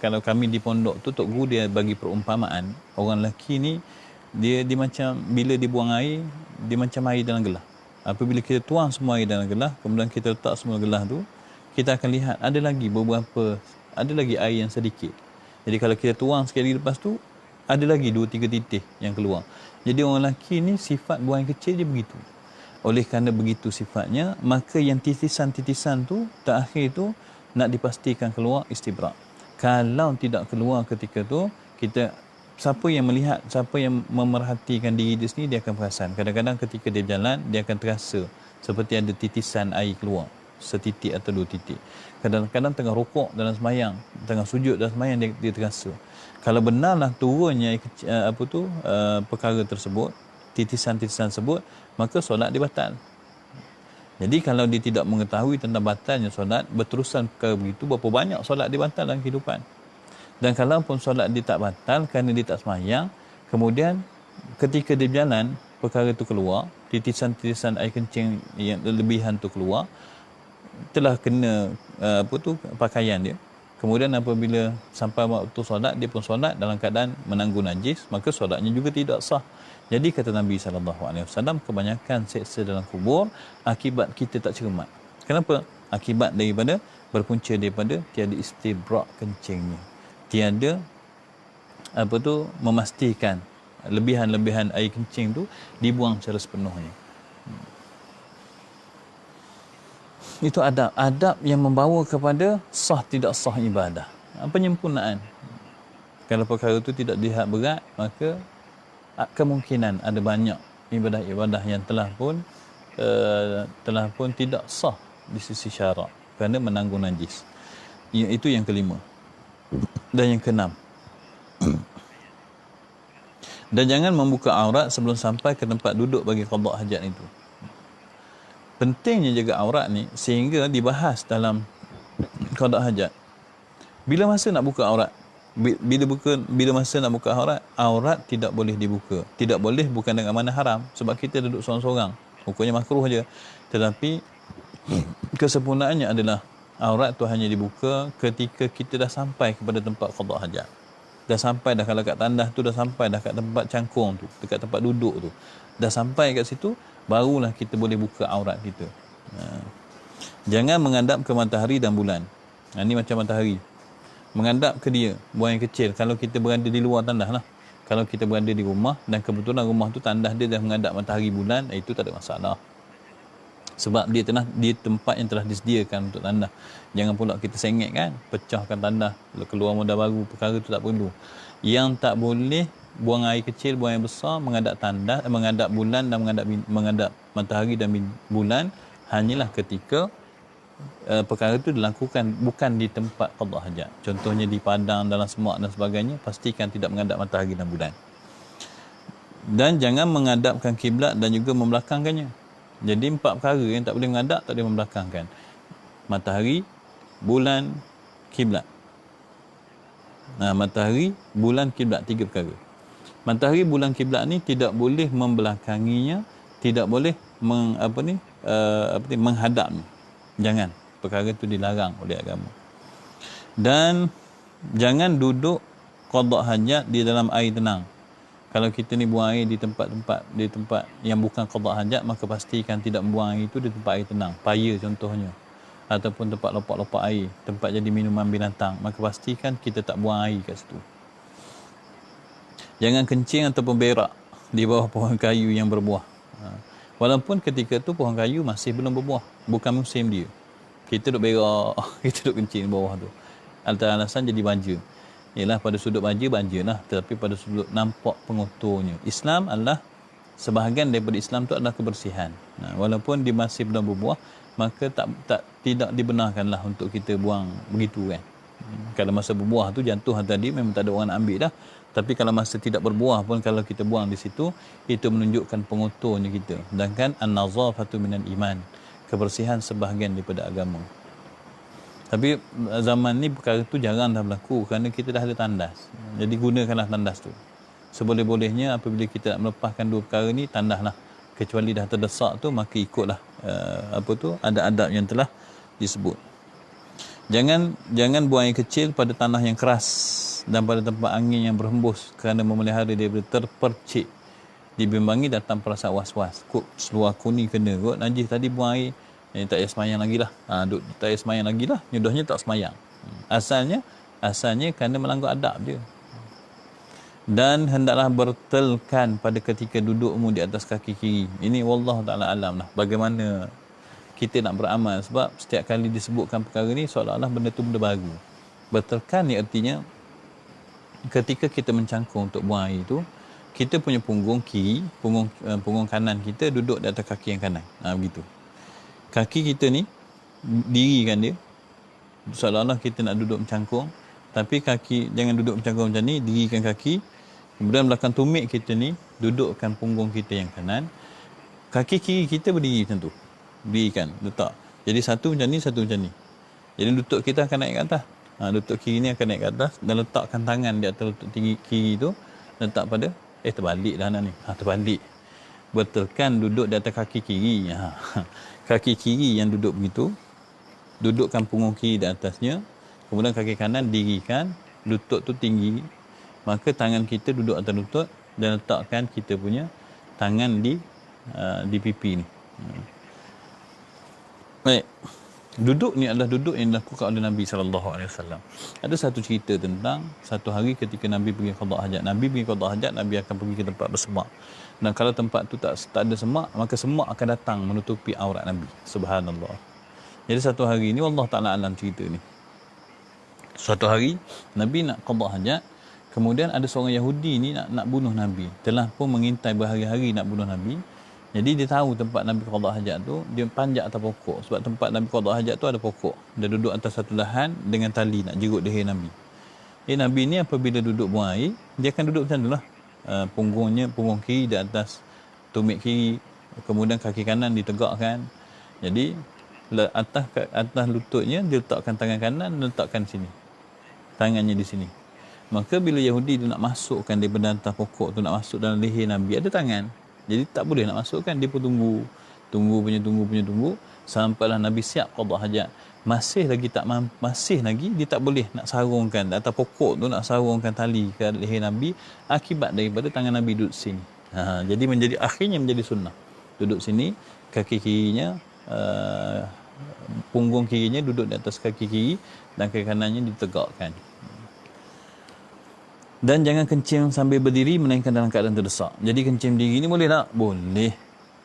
Kalau kami di pondok tu, Tok Guru dia bagi perumpamaan, orang lelaki ni dia macam bila dia buang air, dia macam air dalam gelas. Apabila kita tuang semua air dalam gelas, kemudian kita letak semua gelas tu, kita akan lihat ada lagi air yang sedikit. Jadi kalau kita tuang sekali lepas tu, ada lagi 2-3 titik yang keluar. Jadi orang lelaki ni sifat buang air kecil dia begitu. Oleh kerana begitu sifatnya, maka yang titisan-titisan tu terakhir tu nak dipastikan keluar istibra'. Kalau tidak keluar ketika tu, siapa yang melihat, siapa yang memerhatikan diri dia sendiri, dia akan perasan. Kadang-kadang ketika dia berjalan, dia akan terasa seperti ada titisan air keluar, setitik atau 2 titik. Kadang-kadang tengah rukuk dalam sembahyang, tengah sujud dalam sembahyang, dia terasa. Kalau benarlah turunnya perkara tersebut, titisan-titisan tersebut, maka solat dia batal. Jadi kalau dia tidak mengetahui tentang batalnya solat, berterusan perkara begitu, berapa banyak solat dia batal dalam kehidupan. Dan kalau pun solat dia tak batal kerana dia tak sembahyang, kemudian ketika dia berjalan, perkara itu keluar, titisan-titisan air kencing yang lebihan tu keluar, telah kena pakaian dia. Kemudian apabila sampai waktu solat, dia pun solat dalam keadaan menanggung najis, maka solatnya juga tidak sah. Jadi kata Nabi SAW, kebanyakan seksa dalam kubur akibat kita tak cermat. Kenapa? Akibat berpunca daripada tiada istibra' kencingnya. Tiada memastikan lebihan-lebihan air kencing tu dibuang secara sepenuhnya. Itu adab yang membawa kepada sah tidak sah ibadah. Penyempurnaan. Kalau perkara itu tidak dilihat berat, maka kemungkinan ada banyak ibadah-ibadah yang telah pun tidak sah di sisi syarak kerana menanggung najis. Itu yang kelima. Dan yang keenam, dan jangan membuka aurat sebelum sampai ke tempat duduk bagi qada hajat itu. Pentingnya jaga aurat ni sehingga dibahas dalam qada hajat. Bila masa nak buka aurat? Bila masa nak buka aurat tidak boleh dibuka. Tidak boleh bukan dengan mana haram, sebab kita duduk seorang-seorang. Hukumnya makruh aja. Tetapi kesempurnaannya adalah aurat tu hanya dibuka ketika kita dah sampai kepada tempat qada hajat. Dah sampai dah, kalau kat tandas tu dah sampai dah kat tempat cangkung tu, dekat tempat duduk tu. Dah sampai kat situ, barulah kita boleh buka aurat kita. Jangan menghadap ke matahari dan bulan. Ini macam matahari. Menghadap ke dia, buang yang kecil. Kalau kita berada di luar tandas lah. Kalau kita berada di rumah dan kebetulan rumah tu tandas dia dah menghadap matahari bulan, itu tak ada masalah. Sebab dia tempat yang telah disediakan untuk tandas. Jangan pula kita sengit kan, pecahkan tandas, keluar modal baru, perkara tu tak perlu. Yang tak boleh buang air kecil, buang air besar, menghadap tandas, menghadap bulan dan menghadap matahari dan bulan hanyalah ketika perkara itu dilakukan bukan di tempat qada hajat. Contohnya di padang, dalam semak dan sebagainya, pastikan tidak menghadap matahari dan bulan. Dan jangan menghadapkan kiblat dan juga membelakangkannya. Jadi 4 perkara yang tak boleh menghadap, tak boleh membelakangkan. Matahari, bulan, kiblat. Matahari, bulan, kiblat, 3 perkara. Matahari, bulan, kiblat ni tidak boleh membelakanginya, tidak boleh menghadapnya. Jangan. Perkara itu dilarang oleh agama. Dan jangan duduk qada hajat di dalam air tenang. Kalau kita ni buang air di tempat yang bukan qada hajat, maka pastikan tidak membuang air itu di tempat air tenang. Paya contohnya. Ataupun tempat lopak-lopak air, tempat jadi minuman binatang. Maka pastikan kita tak buang air kat situ. Jangan kencing ataupun berak di bawah pohon kayu yang berbuah. Walaupun ketika tu pohon kayu masih belum berbuah, bukan musim dia. Kita duk berak, kita duk kencing di bawah tu. Alasan jadi banja. Ialah pada sudut banjalah, tetapi pada sudut nampak pengotornya. Islam adalah, sebahagian daripada Islam tu adalah kebersihan. Walaupun dia masih belum berbuah, maka tidak dibenarkanlah untuk kita buang begitu kan. Kalau masa berbuah tu jatuh tadi memang tak ada orang nak ambil dah. Tapi kalau masa tidak berbuah pun kalau kita buang di situ, itu menunjukkan pengotornya kita. Sedangkan an-nazafatu minal iman, kebersihan sebahagian daripada agama. Tapi zaman ni perkara tu jarang dah berlaku kerana kita dah ada tandas. Jadi gunakanlah tandas tu. Seboleh-bolehnya apabila kita nak melepaskan dua perkara ni, tandaslah. Kecuali dah terdesak tu, maka ikutlah ada adab yang telah disebut. Jangan buang air kecil pada tanah yang keras dan pada tempat angin yang berhembus kerana memelihara daripada terpercik. Dibimbangi datang perasaan was-was. Kok seluar aku ni kena kot najis tadi buang air. Tak payah semayang lagi lah. Tak payah semayang lagi lah. Nyuduhnya tak semayang. Asalnya kerana melanggar adab je. Dan hendaklah bertelkan pada ketika dudukmu di atas kaki kiri. Ini wallahu ta'ala alam lah. Bagaimana kita nak beramal. Sebab setiap kali disebutkan perkara ni, seolah-olah benda tu benda baru. Bertelkan ni artinya, ketika kita mencangkung untuk buang air tu, kita punya punggung kiri, punggung kanan kita duduk di atas kaki yang kanan. Begitu. Kaki kita ni, dirikan dia. Seolah-olah kita nak duduk mencangkung. Tapi kaki, jangan duduk mencangkung macam ni, dirikan kaki. Kemudian belakang tumit kita ni, dudukkan punggung kita yang kanan. Kaki kiri kita berdiri macam tu. Dirikan, letak. Jadi satu macam ni, satu macam ni. Jadi lutut kita akan naik ke atas. Lutut kiri ni akan naik ke atas. Dan letakkan tangan di atas lutut kiri tu. Letak pada, terbalik dah anak ni. Terbalik. Betulkan duduk di atas kaki kiri. Kaki kiri yang duduk begitu. Dudukkan punggung kiri di atasnya. Kemudian kaki kanan dirikan. Lutut tu tinggi. Maka tangan kita duduk atas lutut dan letakkan kita punya tangan di pipi ni. Baik. Duduk ni adalah duduk yang dilakukan oleh Nabi SAW. Ada satu cerita tentang satu hari ketika Nabi pergi qada hajat. Nabi pergi qada hajat, Nabi akan pergi ke tempat bersemak. Dan kalau tempat tu tak ada semak, maka semak akan datang menutupi aurat Nabi. Subhanallah. Jadi satu hari ni, Allah Ta'ala alam cerita ni. Suatu hari, Nabi nak qada hajat. Kemudian ada seorang Yahudi ni nak bunuh Nabi. Telah pun mengintai berhari-hari nak bunuh Nabi. Jadi dia tahu tempat Nabi qada hajat tu, dia panjat atas pokok. Sebab tempat Nabi qada hajat tu ada pokok. Dia duduk atas satu dahan dengan tali nak jerut leher Nabi. Nabi ni apabila duduk buang air, dia akan duduk macam tu lah. Punggung kiri di atas tumit kiri. Kemudian kaki kanan ditegakkan. Jadi atas lututnya dia letakkan tangan kanan, letakkan sini. Tangannya di sini. Maka bila Yahudi tu nak masukkan daripada atas pokok tu, nak masuk dalam leher Nabi, ada tangan. Jadi tak boleh nak masukkan. Dia pun tunggu. Sampailah Nabi siap qada hajat. Masih lagi dia tak boleh nak sarungkan. Atas pokok tu nak sarungkan tali ke leher Nabi. Akibat daripada tangan Nabi duduk sini. Jadi akhirnya menjadi sunnah. Duduk sini, kaki kirinya, punggung kirinya duduk di atas kaki kiri. Dan kaki kanannya ditegakkan. Dan jangan kencing sambil berdiri melainkan dalam keadaan terdesak. Jadi kencing berdiri ni boleh tak? Boleh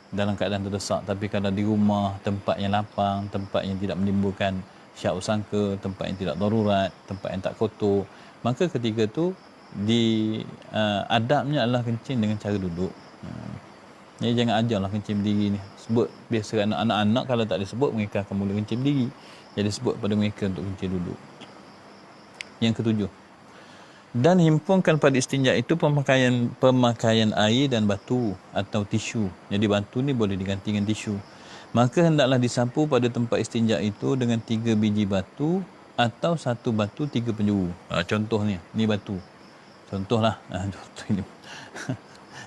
dalam keadaan terdesak. Tapi kalau di rumah, tempat yang lapang, tempat yang tidak menimbulkan syak usangka, tempat yang tidak darurat, tempat yang tak kotor, maka ketika tu adabnya adalah kencing dengan cara duduk. Jadi jangan ajarlah kencing berdiri ni. Sebut biasa anak-anak kalau tak disebut, mereka akan mula kencing berdiri. Jadi sebut pada mereka untuk kencing duduk. Yang ketujuh, dan himpunkan pada istinja itu pemakaian air dan batu atau tisu. Jadi batu ni boleh diganti dengan tisu. Maka hendaklah disapu pada tempat istinja itu dengan 3 biji batu atau 1 batu 3 penjuru. Contohnya, ni batu. Contohlah. Contoh ini.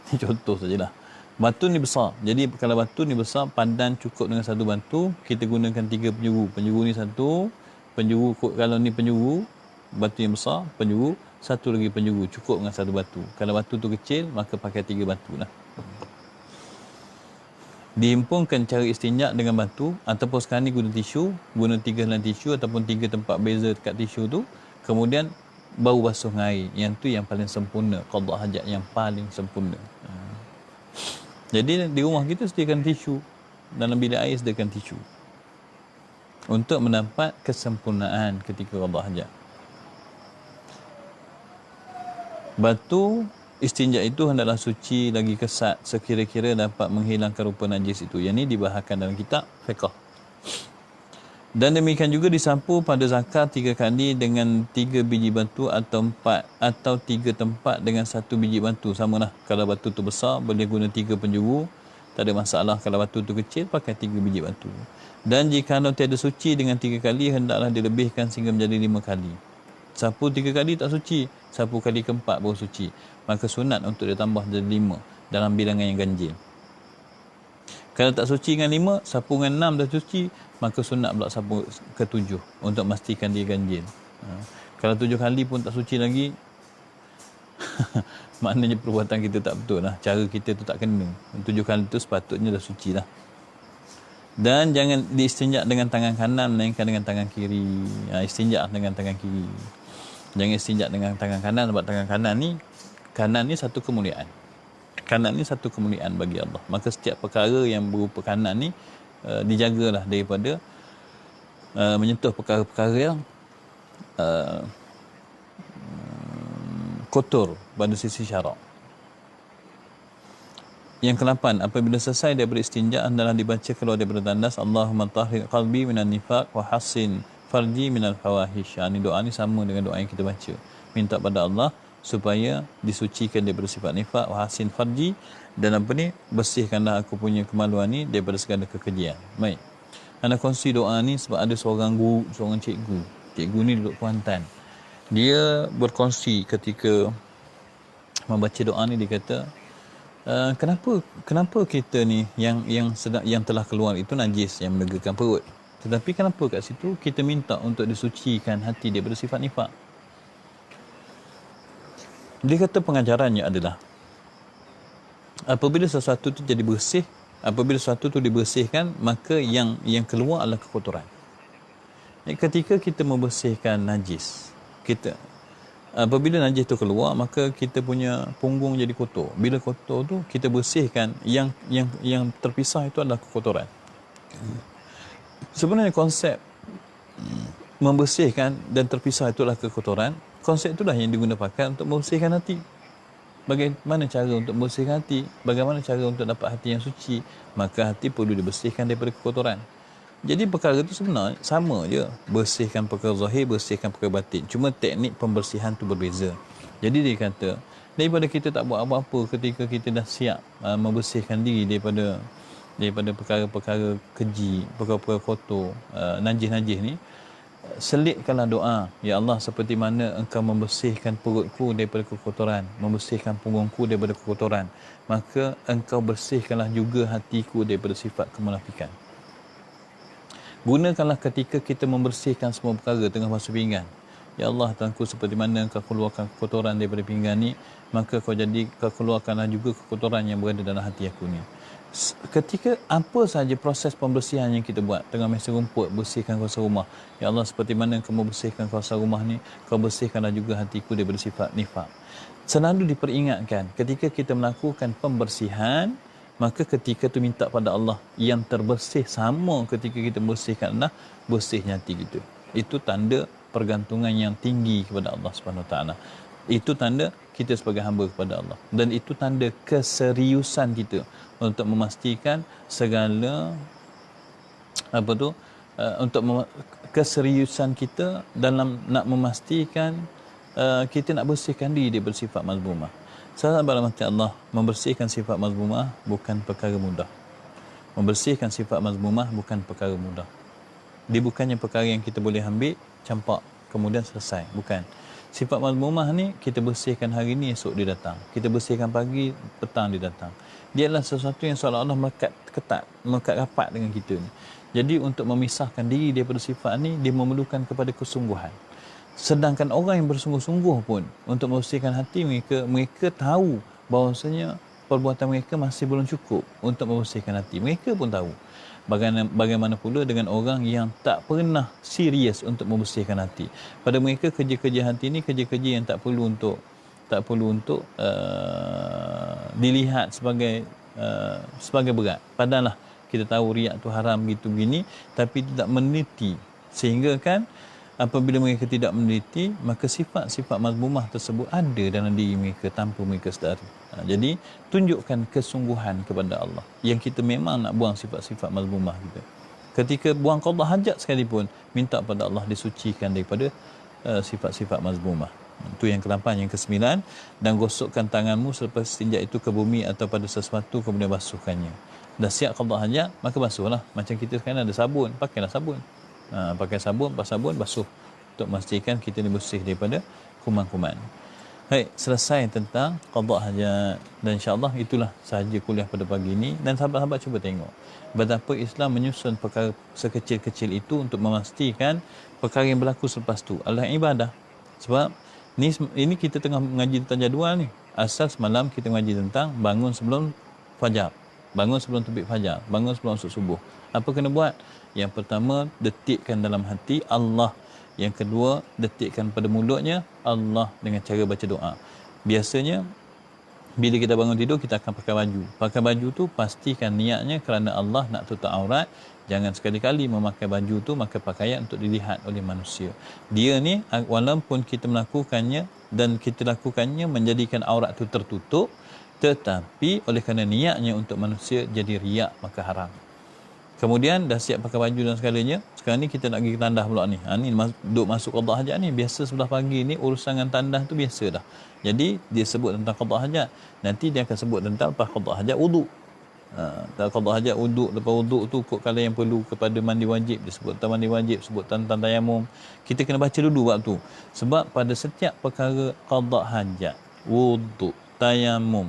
Ini contoh sajalah. Batu ni besar. Jadi kalau batu ni besar, padan cukup dengan 1 batu, kita gunakan 3 penjuru. Penjuru ni 1, penjuru kalau ni penjuru, batu yang besar, penjuru, 1 lagi penjuru, cukup dengan 1 batu. Kalau batu tu kecil, maka pakai 3 batu lah. Dihimpunkan cara istinja dengan batu, ataupun sekarang ni guna tisu, guna 3 helai tisu ataupun 3 tempat beza dekat tisu tu, kemudian baru basuh dengan air. Yang tu yang paling sempurna, qada hajat yang paling sempurna. Jadi di rumah kita sediakan tisu, dalam bilik air sediakan tisu untuk mendapat kesempurnaan ketika qada hajat. Batu istinja itu hendaklah suci lagi kesat sekira-kira dapat menghilangkan rupa najis itu. Yang ini dibahaskan dalam kitab fiqh. Dan demikian juga disapu pada zakar 3 kali dengan 3 biji batu atau 4 atau 3 tempat dengan 1 biji batu. Samalah. Kalau batu tu besar boleh guna 3 penjuru. tak ada masalah. Kalau batu tu kecil, pakai 3 biji batu. Dan jika tiada suci dengan 3 kali, hendaklah dilebihkan sehingga menjadi 5 kali. Sapu 3 kali tak suci, sapu kali keempat baru suci. Maka sunat untuk ditambah jadi 5 dalam bilangan yang ganjil. Kalau tak suci dengan 5, sapu dengan 6 dah suci, maka sunat pula sapu ke-7 untuk memastikan dia ganjil. Kalau 7 kali pun tak suci lagi, maknanya perbuatan kita tak betul lah. Cara kita tu tak kena. 7 kali tu sepatutnya dah suci lah. Dan jangan diistinjak dengan tangan kanan, melainkan dengan tangan kiri. Istinjak dengan tangan kiri. Jangan istinjak dengan tangan kanan, sebab tangan kanan ni satu kemuliaan. Kanan ni satu kemuliaan bagi Allah. Maka setiap perkara yang berupa kanan ni dijagalah daripada menyentuh perkara-perkara yang kotor pada sisi syarak. Yang ke-8, apabila selesai daripada istinja, adalah dibaca keluar daripada tandas, Allahumma tahhir qalbi minan nifaq wa hassin farji minal fawahish. Ini doa ni sama dengan doa yang kita baca. Minta pada Allah supaya disucikan daripada sifat nifaq, wa hassin farji, dan bersihkanlah aku punya kemaluan ni daripada segala kekejian. Baik. Anda kongsi doa ni sebab ada seorang guru, seorang cikgu. Cikgu ni duduk Kuantan. Dia berkongsi ketika membaca doa ni, dia kata, kenapa kita ni yang telah keluar itu najis, yang menegakan perut. Tetapi kenapa kat situ kita minta untuk disucikan hati daripada sifat nifaq? Dia kata pengajarannya adalah apabila sesuatu tu jadi bersih, apabila sesuatu tu dibersihkan, maka yang keluar adalah kekotoran. Ketika kita membersihkan najis, apabila najis tu keluar, maka kita punya punggung jadi kotor. Bila kotor tu kita bersihkan, yang terpisah itu adalah kekotoran. Sebenarnya konsep membersihkan dan terpisah itulah kekotoran. Konsep itulah yang digunakan untuk membersihkan hati. Bagaimana cara untuk membersihkan hati? Bagaimana cara untuk dapat hati yang suci? Maka hati perlu dibersihkan daripada kekotoran. Jadi perkara itu sebenarnya sama je. Bersihkan perkara zahir, bersihkan perkara batin. Cuma teknik pembersihan tu berbeza. Jadi dia kata, daripada kita tak buat apa-apa ketika kita dah siap membersihkan diri daripada perkara-perkara keji, perkara-perkara kotor, najis-najis ni, selitkanlah doa, ya Allah, seperti mana engkau membersihkan perutku daripada kekotoran, membersihkan punggungku daripada kekotoran, maka engkau bersihkanlah juga hatiku daripada sifat kemunafikan. Gunakanlah ketika kita membersihkan semua perkara tengah basuh pinggan, ya Allah, Tuhanku, seperti mana engkau keluarkan kekotoran daripada pinggan ni, maka kau keluarkanlah juga kekotoran yang berada dalam hati aku ni. Ketika apa sahaja proses pembersihan yang kita buat, tengah mesa rumput, bersihkan kawasan rumah, ya Allah, seperti mana engkau membersihkan kawasan rumah ni, kau bersihkanlah juga hatiku daripada sifat nifaq. Selalu diperingatkan ketika kita melakukan pembersihan, maka ketika tu minta pada Allah yang terbersih sama ketika kita bersihkan Allah, bersihnya hati kita. Itu tanda pergantungan yang tinggi kepada Allah Subhanahu Wa Taala. Itu tanda kita sebagai hamba kepada Allah, dan itu tanda keseriusan kita untuk memastikan segala keseriusan kita dalam nak memastikan kita nak bersihkan diri daripada sifat mazmumah. Sahabat rahmat Allah, membersihkan sifat mazmumah bukan perkara mudah. Membersihkan sifat mazmumah bukan perkara mudah. Dia bukannya perkara yang kita boleh ambil, campak, kemudian selesai. Bukan. Sifat mazmumah ni kita bersihkan hari ni, esok dia datang. Kita bersihkan pagi, petang dia datang. Dia adalah sesuatu yang seolah-olah melekat rapat dengan kita ni. Jadi untuk memisahkan diri daripada sifat ni, dia memerlukan kepada kesungguhan. Sedangkan orang yang bersungguh-sungguh pun untuk membersihkan hati mereka tahu bahawasanya perbuatan mereka masih belum cukup untuk membersihkan hati. Mereka pun tahu. Bagaimana pula dengan orang yang tak pernah serius untuk membersihkan hati. Pada mereka kerja-kerja hati ni kerja-kerja yang tak perlu untuk dilihat sebagai berat. Padahal kita tahu riak tu haram gitu begini, tapi tidak meneliti, sehingga kan apabila mereka tidak meneliti, maka sifat-sifat mazmumah tersebut ada dalam diri mereka tanpa mereka sedari. Jadi tunjukkan kesungguhan kepada Allah yang kita memang nak buang sifat-sifat mazmumah kita. Ketika buang qada hajat sekalipun, minta pada Allah disucikan daripada sifat-sifat mazmumah. Itu yang ke-8. Yang ke-9, dan gosokkan tanganmu selepas istinja itu ke bumi atau pada sesuatu, kemudian basuhkannya. dah siap qada hajat, maka basuhlah. Macam kita sekarang ada sabun, pakailah sabun. Pakai sabun, basuh untuk memastikan kita ni bersih daripada kuman-kuman. Baik, selesai tentang qada hajat, dan insya-Allah itulah sahaja kuliah pada pagi ini. Dan sahabat-sahabat cuba tengok betapa Islam menyusun perkara sekecil-kecil itu untuk memastikan perkara yang berlaku selepas tu adalah ibadah. Sebab ini kita tengah mengaji tentang jadual ni. Asal semalam kita mengaji tentang bangun sebelum fajar, bangun sebelum terbit fajar, bangun sebelum masuk subuh. Apa kena buat? Yang pertama, detikkan dalam hati Allah. Yang kedua, detikkan pada mulutnya Allah dengan cara baca doa. Biasanya bila kita bangun tidur, kita akan pakai baju. Pakai baju tu pastikan niatnya kerana Allah nak tutup aurat. Jangan sekali-kali memakai baju tu, maka pakaian untuk dilihat oleh manusia. Dia ni walaupun kita melakukannya dan kita lakukannya menjadikan aurat tu tertutup, tetapi oleh kerana niatnya untuk manusia jadi riak, maka haram. Kemudian dah siap pakai baju dan segalanya, sekarang ni kita nak pergi ke tandah pula ni. Ni duk masuk qada hajat ni. Biasa sebelah pagi ni urusan dengan tandah tu biasa dah. Jadi dia sebut tentang qada hajat. Nanti dia akan sebut tentang lepas qada hajat wuduk. Qada hajat wuduk, lepas wuduk tu kok kalau yang perlu kepada mandi wajib, dia sebut tentang mandi wajib, sebut tentang tayamum. Kita kena baca dulu bab tu. Sebab pada setiap perkara qada hajat, wuduk, tayamum,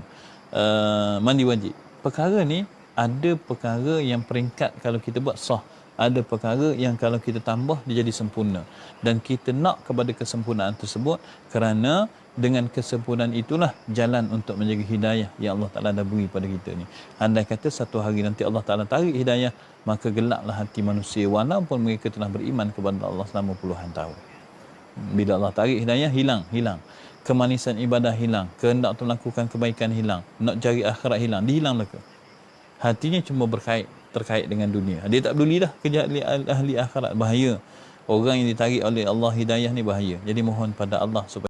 mandi wajib, perkara ni ada perkara yang peringkat kalau kita buat sah, ada perkara yang kalau kita tambah dia jadi sempurna, dan kita nak kepada kesempurnaan tersebut kerana dengan kesempurnaan itulah jalan untuk menjaga hidayah yang Allah Ta'ala dah beri pada kita ni. Andai kata satu hari nanti Allah Ta'ala tarik hidayah, maka gelaplah hati manusia walaupun mereka telah beriman kepada Allah selama puluhan tahun. Bila Allah tarik hidayah, hilang kemanisan ibadah, hilang kehendak untuk melakukan kebaikan, hilang nak cari akhirat, hilang, dihilang mereka. Hatinya cuma terkait dengan dunia. Dia tak peduli dah kerja ahli akhirat. Bahaya. Orang yang ditarik oleh Allah hidayah ni bahaya. Jadi mohon pada Allah supaya